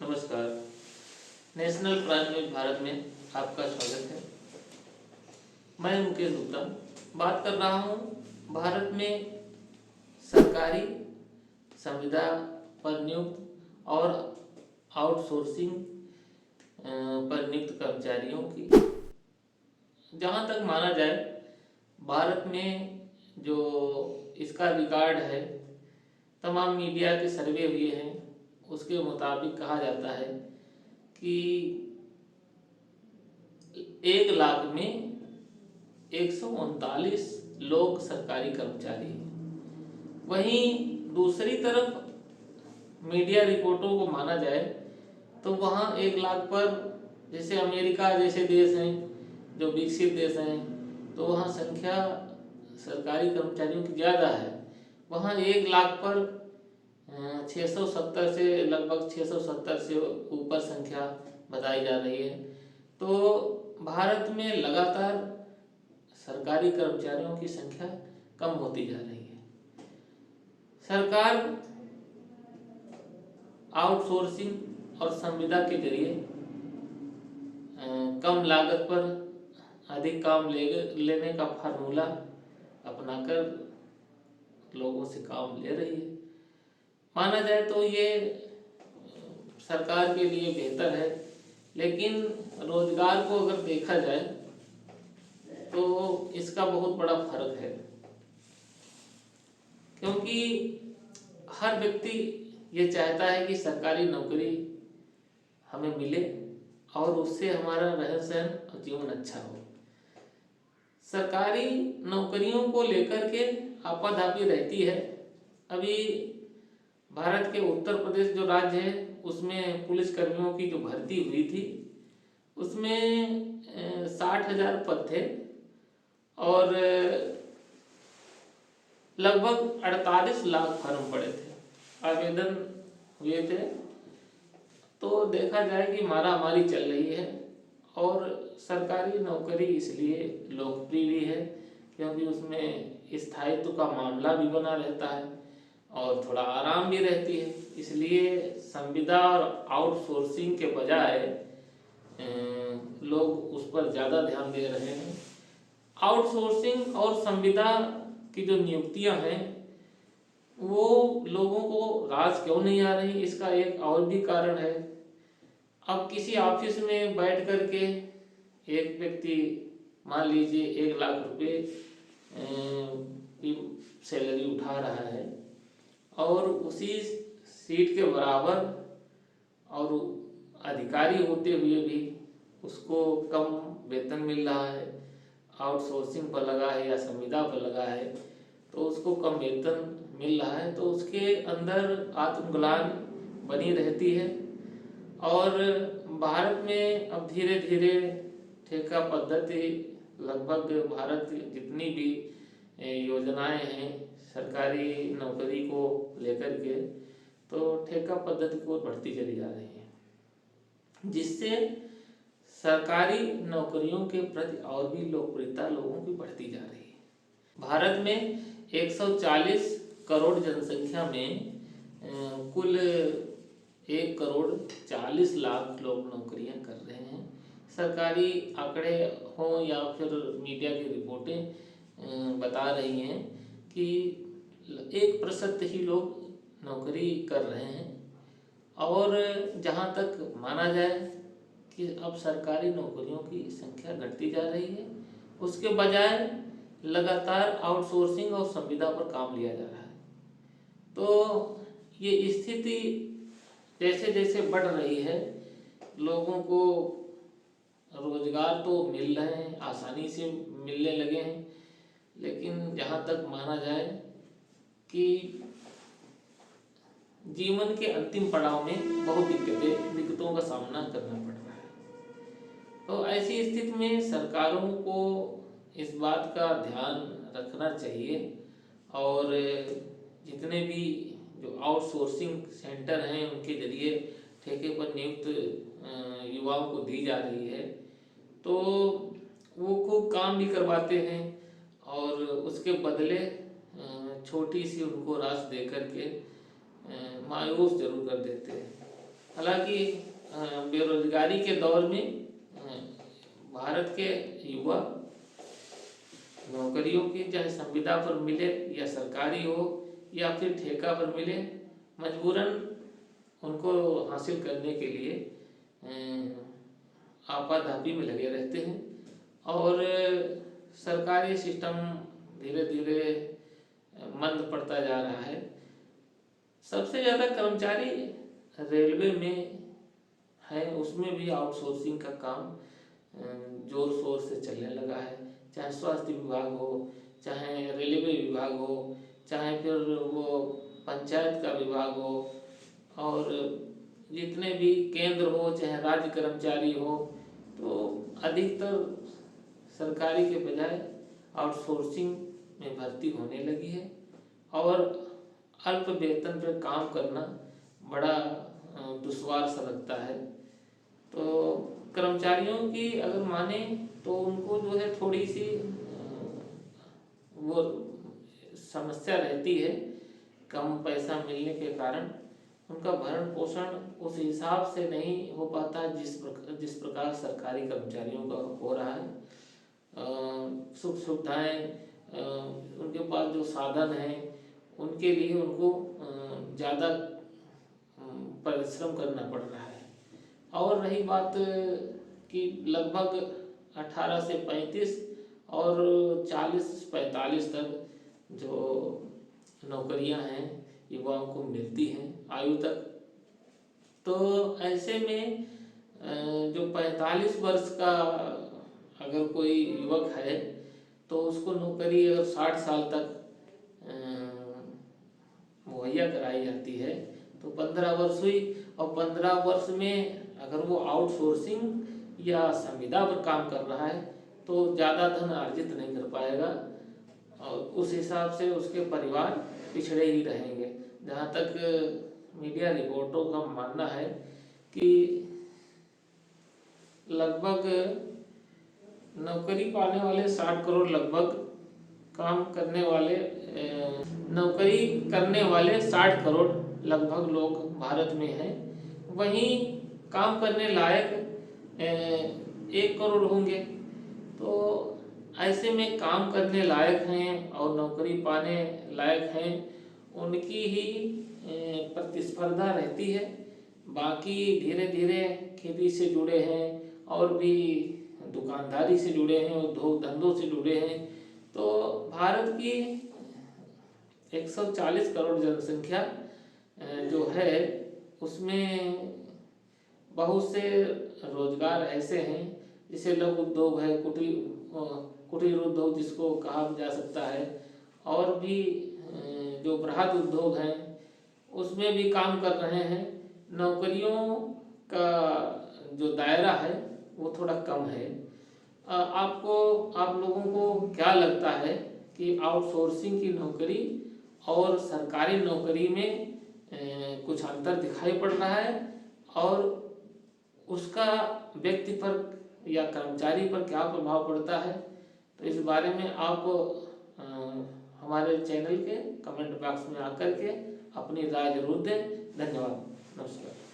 नमस्कार। National prime news Bharat में आपका स्वागत है। मैं मुकेश गुप्ता बात कर रहा हूँ भारत में सरकारी संविदा पर नियुक्त और आउटसोर्सिंग पर नियुक्त कर्मचारियों की। जहाँ तक माना जाए भारत में जो इसका रिकॉर्ड है, तमाम मीडिया के सर्वे हुए हैं, उसके मुताबिक कहा जाता है कि 1 लाख में 139 लोग सरकारी कर्मचारी हैं। वहीं दूसरी तरफ मीडिया रिपोर्टों को माना जाए तो वहाँ 1 लाख पर, जैसे अमेरिका जैसे देश हैं जो विकसित देश हैं, तो वहाँ संख्या सरकारी कर्मचारियों की ज़्यादा है। वहाँ 1 लाख पर 670 से लगभग 670 से ऊपर संख्या बताई जा रही है। तो भारत में लगातार सरकारी कर्मचारियों की संख्या कम होती जा रही है। सरकार आउटसोर्सिंग और संविदा के जरिए कम लागत पर अधिक काम लेने का फार्मूला अपनाकर लोगों से काम ले रही है। माना जाए तो ये सरकार के लिए बेहतर है, लेकिन रोजगार को अगर देखा जाए तो इसका बहुत बड़ा फर्क है, क्योंकि हर व्यक्ति ये चाहता है कि सरकारी नौकरी हमें मिले और उससे हमारा रहन सहन और जीवन अच्छा हो। सरकारी नौकरियों को लेकर के आपाधापी रहती है। अभी भारत के उत्तर प्रदेश जो राज्य है उसमें पुलिस कर्मियों की जो भर्ती हुई थी उसमें 60,000 पद थे और लगभग 48 लाख फॉर्म पड़े थे, आवेदन हुए थे। तो देखा जाए कि मारामारी चल रही है और सरकारी नौकरी इसलिए लोकप्रिय भी है क्योंकि उसमें स्थायित्व का मामला भी बना रहता है और थोड़ा आराम भी रहती है। इसलिए संविदा और आउटसोर्सिंग के बजाय लोग उस पर ज़्यादा ध्यान दे रहे हैं। आउटसोर्सिंग और संविदा की जो नियुक्तियां हैं वो लोगों को रास क्यों नहीं आ रही, इसका एक और भी कारण है। अब किसी ऑफिस में बैठ कर के एक व्यक्ति मान लीजिए 1 लाख रुपए की सैलरी उठा रहा है और उसी सीट के बराबर और अधिकारी होते हुए भी उसको कम वेतन मिल रहा है, आउटसोर्सिंग पर लगा है या संविदा पर लगा है तो उसको कम वेतन मिल रहा है, तो उसके अंदर आत्मग्लानि बनी रहती है। और भारत में अब धीरे धीरे ठेका पद्धति, लगभग भारत जितनी भी योजनाएं हैं सरकारी नौकरी को लेकर के, तो ठेका पद्धति को बढ़ती चली जा रही है, जिससे सरकारी नौकरियों के प्रति और भी लोकप्रियता लोगों की बढ़ती जा रही है। भारत में 140 करोड़ जनसंख्या में कुल 1 करोड़ 40 लाख लोग नौकरियां कर रहे हैं। सरकारी आंकड़े हों या फिर मीडिया की रिपोर्टें बता रही हैं कि 1% ही लोग नौकरी कर रहे हैं। और जहां तक माना जाए कि अब सरकारी नौकरियों की संख्या घटती जा रही है, उसके बजाय लगातार आउटसोर्सिंग और संविदा पर काम लिया जा रहा है। तो ये स्थिति जैसे जैसे बढ़ रही है, लोगों को रोजगार तो मिल रहे हैं, आसानी से मिलने लगे हैं, लेकिन जहाँ तक माना जाए कि जीवन के अंतिम पड़ाव में बहुत दिक्कतों का सामना करना पड़ रहा है। तो ऐसी स्थिति में सरकारों को इस बात का ध्यान रखना चाहिए और जितने भी जो आउटसोर्सिंग सेंटर हैं उनके जरिए ठेके पर नियुक्त युवाओं को दी जा रही है, तो वो खूब काम भी करवाते हैं और उसके बदले छोटी सी उनको राशि दे करके मायूस जरूर कर देते हैं। हालांकि बेरोजगारी के दौर में भारत के युवा नौकरियों की चाहे संविदा पर मिले या सरकारी हो या फिर ठेका पर मिले, मजबूरन उनको हासिल करने के लिए आपाधापी में लगे रहते हैं और सरकारी सिस्टम धीरे धीरे मंद पड़ता जा रहा है। सबसे ज़्यादा कर्मचारी रेलवे में है, उसमें भी आउटसोर्सिंग का काम जोर शोर से चलने लगा है। चाहे स्वास्थ्य विभाग हो, चाहे रेलवे विभाग हो, चाहे फिर वो पंचायत का विभाग हो, और जितने भी केंद्र हो, चाहे राज्य कर्मचारी हो, तो अधिकतर सरकारी के बजाय आउटसोर्सिंग में भर्ती होने लगी है और अल्प वेतन पर काम करना बड़ा दुश्वार सा लगता है। तो कर्मचारियों की अगर माने तो उनको जो है थोड़ी सी वो समस्या रहती है, कम पैसा मिलने के कारण उनका भरण पोषण उस हिसाब से नहीं हो पाता जिस प्रकार सरकारी कर्मचारियों का हो रहा है। सुख सुविधाएं, उनके पास जो साधन हैं उनके लिए उनको ज़्यादा परिश्रम करना पड़ रहा है। और रही बात कि लगभग 18 से 35 और 40 से 45 तक जो नौकरियां हैं युवाओं को मिलती हैं आयु तक, तो ऐसे में जो 45 वर्ष का अगर कोई युवक है तो उसको नौकरी अगर 60 साल तक मुहैया कराई जाती है तो 15 वर्ष हुई, और 15 वर्ष में अगर वो आउटसोर्सिंग या संविदा पर काम कर रहा है तो ज़्यादा धन अर्जित नहीं कर पाएगा और उस हिसाब से उसके परिवार पिछड़े ही रहेंगे। जहाँ तक मीडिया रिपोर्टों का मानना है कि लगभग नौकरी पाने वाले 60 करोड़ लगभग काम करने वाले नौकरी करने वाले 60 करोड़ लगभग लोग भारत में हैं, वहीं काम करने लायक 1 करोड़ होंगे। तो ऐसे में काम करने लायक हैं और नौकरी पाने लायक हैं, उनकी ही प्रतिस्पर्धा रहती है। बाकी धीरे धीरे खेती से जुड़े हैं और भी दुकानदारी से जुड़े हैं, उद्योग धंधों से जुड़े हैं। तो भारत की 140 करोड़ जनसंख्या जो है उसमें बहुत से रोजगार ऐसे हैं जैसे लघु उद्योग है, कुटीर उद्योग जिसको कहा जा सकता है, और भी जो बृहद उद्योग हैं उसमें भी काम कर रहे हैं। नौकरियों का जो दायरा है वो थोड़ा कम है। आप लोगों को क्या लगता है कि आउटसोर्सिंग की नौकरी और सरकारी नौकरी में कुछ अंतर दिखाई पड़ रहा है और उसका व्यक्ति पर या कर्मचारी पर क्या प्रभाव पड़ता है? तो इस बारे में आप हमारे चैनल के कमेंट बॉक्स में आकर के अपनी राय जरूर दें। धन्यवाद, नमस्कार।